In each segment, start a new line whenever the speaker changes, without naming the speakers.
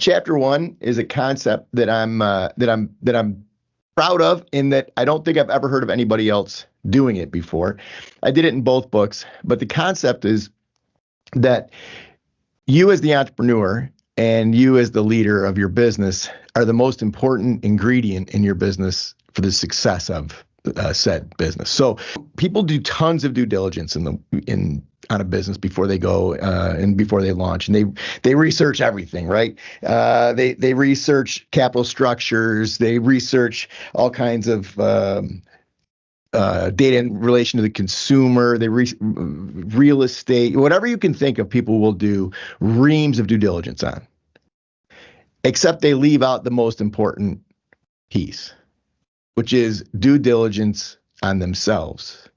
chapter 1 is a concept that I'm proud of, in that I don't think I've ever heard of anybody else doing it before. I did it in both books, but the concept is that you as the entrepreneur and you as the leader of your business are the most important ingredient in your business for the success of said business. So people do tons of due diligence on a business before they go and before they launch, and they research everything, right? They research capital structures, they research all kinds of data in relation to the consumer, real estate, whatever you can think of, people will do reams of due diligence on, except they leave out the most important piece, which is due diligence on themselves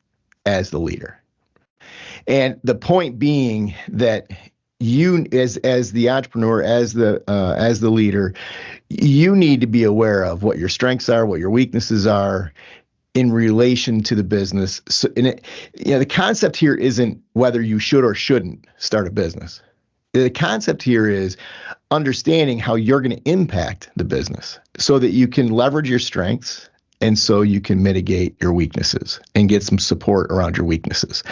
as the leader. And the point being that you, as the entrepreneur, as the leader, you need to be aware of what your strengths are, what your weaknesses are in relation to the business. So, the concept here isn't whether you should or shouldn't start a business. The concept here is understanding how you're going to impact the business so that you can leverage your strengths and so you can mitigate your weaknesses and get some support around your weaknesses.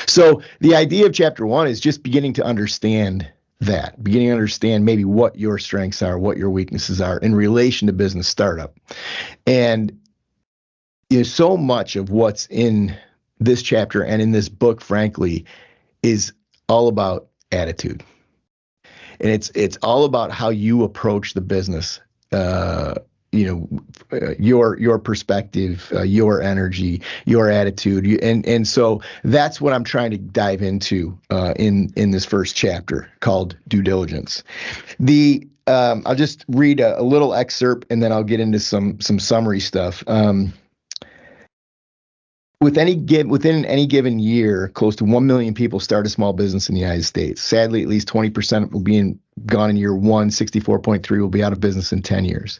So the idea of chapter 1 is just beginning to understand maybe what your strengths are, what your weaknesses are in relation to business startup. And so much of what's in this chapter and in this book, frankly, is all about attitude. And it's all about how you approach the business, your perspective, your energy, your attitude. And so that's what I'm trying to dive into in this first chapter called Due Diligence. I'll just read a little excerpt and then I'll get into some summary stuff. Within any given year, close to 1 million people start a small business in the United States. Sadly, at least 20% will be gone in year 1, 64.3% will be out of business in 10 years.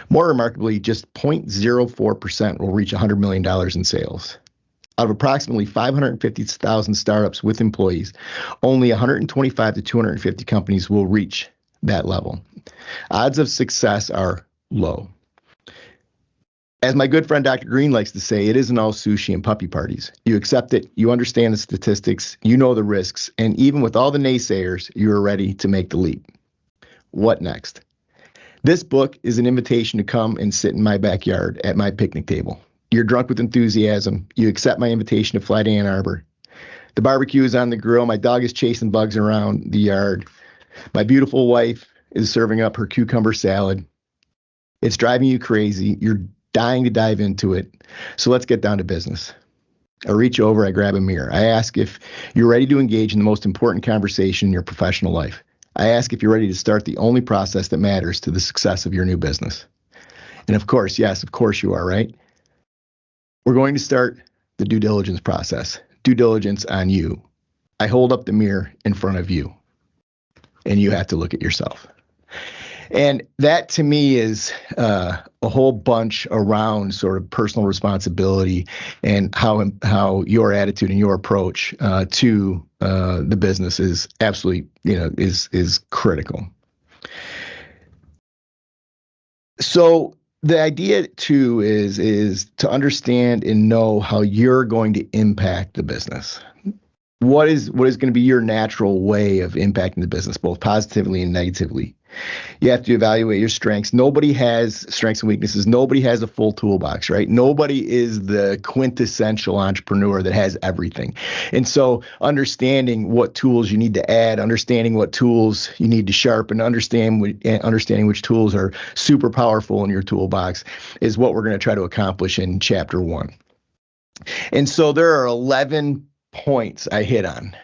More remarkably, just 0.04% will reach $100 million in sales. Out of approximately 550,000 startups with employees, only 125 to 250 companies will reach that level. Odds of success are low. As my good friend Dr. Green likes to say, it isn't all sushi and puppy parties. You accept it, you understand the statistics, you know the risks, and even with all the naysayers, you are ready to make the leap. What next? This book is an invitation to come and sit in my backyard at my picnic table. You're drunk with enthusiasm. You accept my invitation to fly to Ann Arbor. The barbecue is on the grill. My dog is chasing bugs around the yard. My beautiful wife is serving up her cucumber salad. It's driving you crazy. You're dying to dive into it. So let's get down to business. I reach over, I grab a mirror. I ask if you're ready to engage in the most important conversation in your professional life. I ask if you're ready to start the only process that matters to the success of your new business. And of course, yes, of course you are, right? We're going to start the due diligence process. Due diligence on you. I hold up the mirror in front of you, and you have to look at yourself. And that to me is a whole bunch around sort of personal responsibility and how your attitude and your approach to the business is absolutely, is critical. So the idea too is to understand and know how you're going to impact the business. What is going to be your natural way of impacting the business, both positively and negatively? You have to evaluate your strengths. Nobody has strengths and weaknesses. Nobody has a full toolbox, right? Nobody is the quintessential entrepreneur that has everything. And so understanding what tools you need to add, understanding what tools you need to sharpen, understanding which tools are super powerful in your toolbox is what we're going to try to accomplish in chapter 1. And so there are 11 points I hit on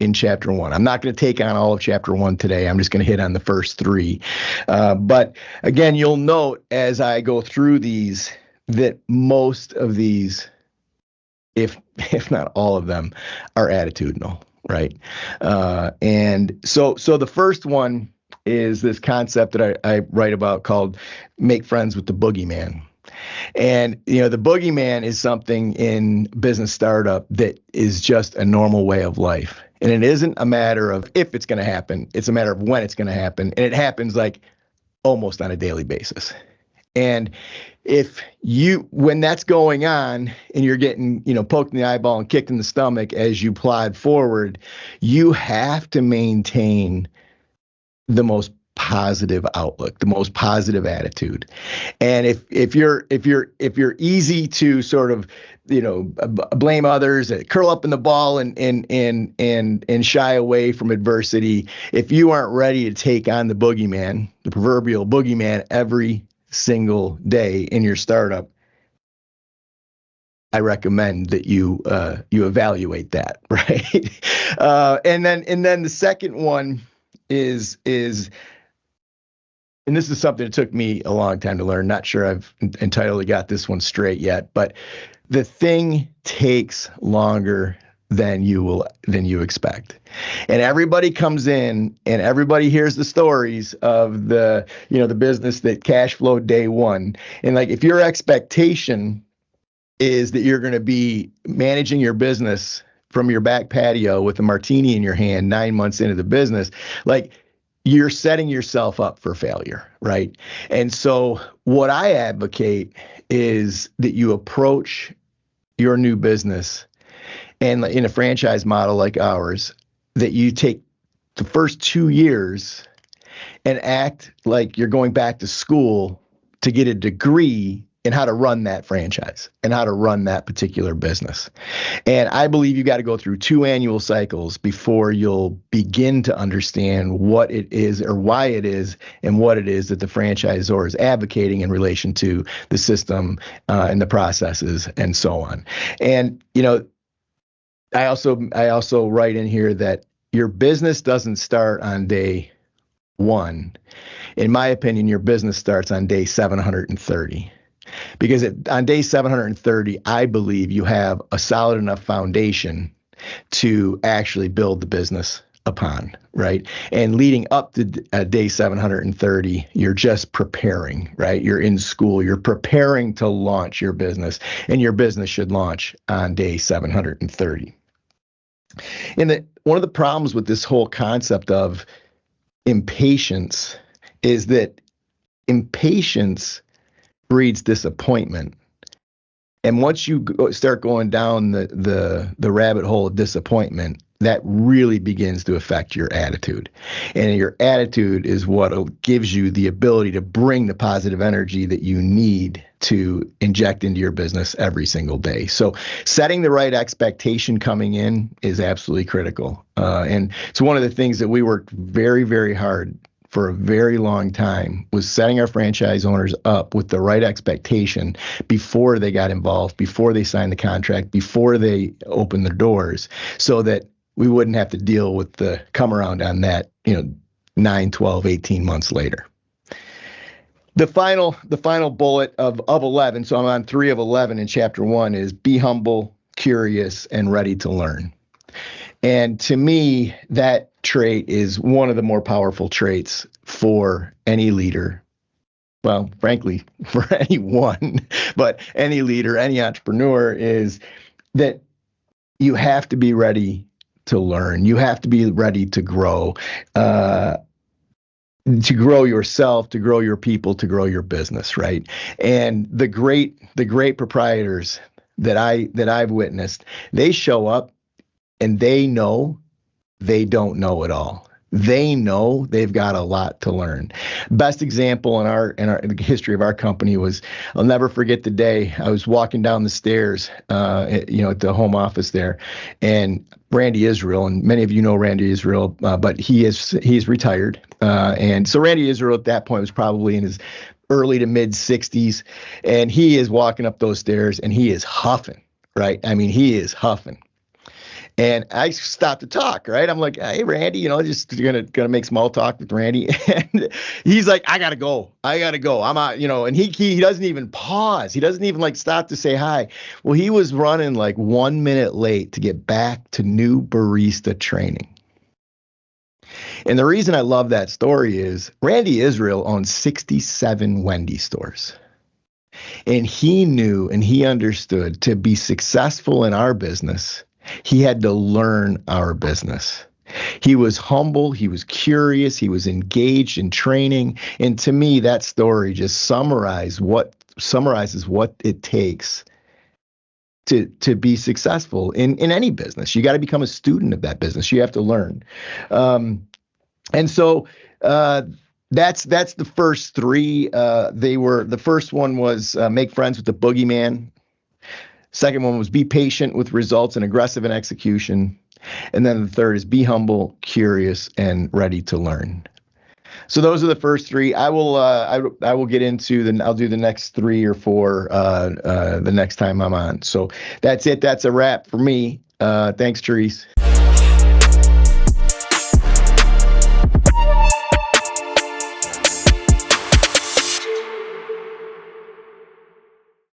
in chapter 1. I'm not going to take on all of chapter 1 today. I'm just going to hit on the first 3. But again, you'll note as I go through these that most of these, if not all of them, are attitudinal, right? And so the first one is this concept that I write about called make friends with the boogeyman. And, the boogeyman is something in business startup that is just a normal way of life. And it isn't a matter of if it's going to happen. It's a matter of when it's going to happen. And it happens like almost on a daily basis. And when that's going on and you're getting, poked in the eyeball and kicked in the stomach as you plod forward, you have to maintain the most positive outlook, the most positive attitude. And if you're easy to sort of, blame others, curl up in the ball and shy away from adversity, if you aren't ready to take on the boogeyman, the proverbial boogeyman, every single day in your startup, I recommend that you evaluate that, right? And then the second one is and this is something that took me a long time to learn. Not sure I've entirely got this one straight yet, but the thing takes longer than you expect. And everybody comes in and everybody hears the stories of the business that cash flowed day one. And like, if your expectation is that you're going to be managing your business from your back patio with a martini in your hand 9 months into the business, like, you're setting yourself up for failure, right? And so what I advocate is that you approach your new business, and in a franchise model like ours, that you take the first 2 years and act like you're going back to school to get a degree in how to run that franchise and how to run that particular business. And I believe you got to go through 2 annual cycles before you'll begin to understand what it is or why it is and what it is that the franchisor is advocating in relation to the system and the processes and so on. And, I also write in here that your business doesn't start on day one. In my opinion, your business starts on day 730. Because on day 730, I believe you have a solid enough foundation to actually build the business upon, right? And leading up to day 730, you're just preparing, right? You're in school, you're preparing to launch your business, and your business should launch on day 730. And one of the problems with this whole concept of impatience is that impatience breeds disappointment. And once you start going down the rabbit hole of disappointment, that really begins to affect your attitude. And your attitude is what gives you the ability to bring the positive energy that you need to inject into your business every single day. So setting the right expectation coming in is absolutely critical. And it's one of the things that we worked very, very hard for a very long time, was setting our franchise owners up with the right expectation before they got involved, before they signed the contract, before they opened their doors, so that we wouldn't have to deal with the come around on that, 9, 12, 18 months later. The final bullet of 11, so I'm on 3 of 11 in chapter 1, is be humble, curious, and ready to learn. And to me, that trait is one of the more powerful traits for any leader. Well, frankly, for anyone, but any leader, any entrepreneur, is that you have to be ready to learn. You have to be ready to grow yourself, to grow your people, to grow your business, right? And the great proprietors that I've witnessed, they show up and they know they don't know it all. They know they've got a lot to learn. Best example in the history of our company was, I'll never forget the day I was walking down the stairs, at the home office there, and Randy Israel, and many of you know Randy Israel, but he's retired, and so Randy Israel at that point was probably in his early to mid 60s, and he is walking up those stairs and he is huffing, right? I mean, he is huffing. And I stopped to talk, right? I'm like, hey, Randy, just gonna make small talk with Randy. And he's like, I gotta go. I'm out, and he doesn't even pause. He doesn't even stop to say hi. Well, he was running 1 minute late to get back to new barista training. And the reason I love that story is Randy Israel owns 67 Wendy's stores. And he knew and he understood to be successful in our business, he had to learn our business. He was humble, he was curious, he was engaged in training. And to me, that story just summarizes what it takes to be successful in any business. You got to become a student of that business. You have to learn. And so that's the first three. The first one was make friends with the boogeyman. Second one was be patient with results and aggressive in execution. And then the third is be humble, curious, and ready to learn. So those are the first three. I will get into I'll do the next three or four the next time I'm on. So that's it. That's a wrap for me. Thanks, Therese.